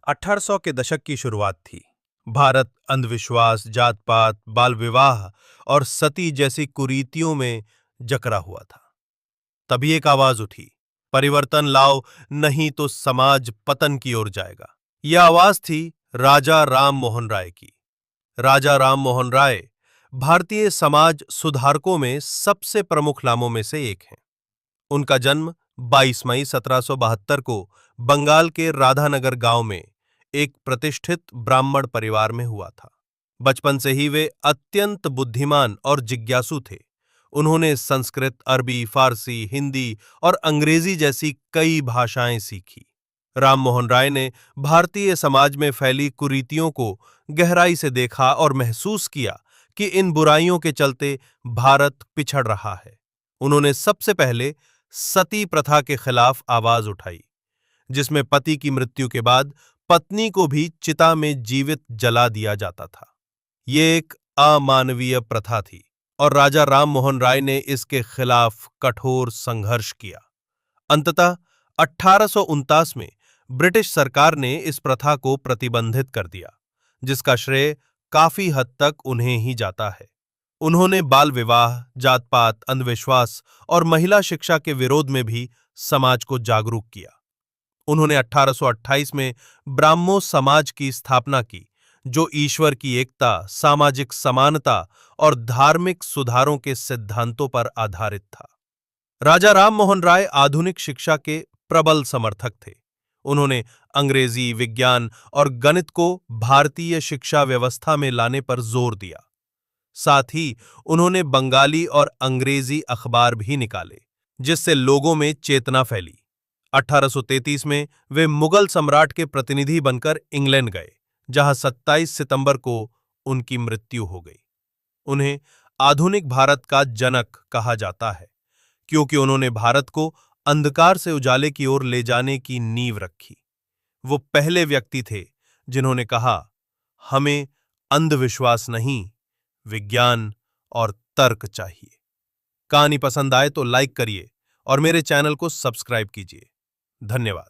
1800 के दशक की शुरुआत थी। भारत अंधविश्वास, जात-पात, बाल विवाह और सती जैसी कुरीतियों में जकड़ा हुआ था। तभी एक आवाज उठी, परिवर्तन लाओ, नहीं तो समाज पतन की ओर जाएगा। यह आवाज थी राजा राम मोहन राय की। राजा राम मोहन राय भारतीय समाज सुधारकों में सबसे प्रमुख नामों में से एक हैं। उनका जन्म 22 मई 1772 को बंगाल के राधानगर गांव में एक प्रतिष्ठित ब्राह्मण परिवार में हुआ था। बचपन से ही वे अत्यंत बुद्धिमान और जिज्ञासु थे। उन्होंने संस्कृत, अरबी, फारसी, हिंदी और अंग्रेजी जैसी कई भाषाएं सीखी। राम मोहन राय ने भारतीय समाज में फैली कुरीतियों को गहराई से देखा और महसूस किया कि इन बुराइयों के चलते भारत पिछड़ रहा है। उन्होंने सबसे पहले सती प्रथा के खिलाफ आवाज उठाई, जिसमें पति की मृत्यु के बाद पत्नी को भी चिता में जीवित जला दिया जाता था। ये एक अमानवीय प्रथा थी और राजा राम मोहन राय ने इसके खिलाफ कठोर संघर्ष किया। अंततः 1849 में ब्रिटिश सरकार ने इस प्रथा को प्रतिबंधित कर दिया, जिसका श्रेय काफी हद तक उन्हें ही जाता है। उन्होंने बाल विवाह, जात-पात, अंधविश्वास और महिला शिक्षा के विरोध में भी समाज को जागरूक किया। उन्होंने 1828 में ब्राह्मो समाज की स्थापना की, जो ईश्वर की एकता, सामाजिक समानता और धार्मिक सुधारों के सिद्धांतों पर आधारित था। राजा राम मोहन राय आधुनिक शिक्षा के प्रबल समर्थक थे। उन्होंने अंग्रेजी, विज्ञान और गणित को भारतीय शिक्षा व्यवस्था में लाने पर जोर दिया। साथ ही उन्होंने बंगाली और अंग्रेजी अखबार भी निकाले, जिससे लोगों में चेतना फैली। 1833 में वे मुगल सम्राट के प्रतिनिधि बनकर इंग्लैंड गए, जहां 27 सितंबर को उनकी मृत्यु हो गई। उन्हें आधुनिक भारत का जनक कहा जाता है, क्योंकि उन्होंने भारत को अंधकार से उजाले की ओर ले जाने की नींव रखी। वो पहले व्यक्ति थे जिन्होंने कहा, हमें अंधविश्वास नहीं, विज्ञान और तर्क चाहिए। कहानी पसंद आए तो लाइक करिए और मेरे चैनल को सब्सक्राइब कीजिए। धन्यवाद।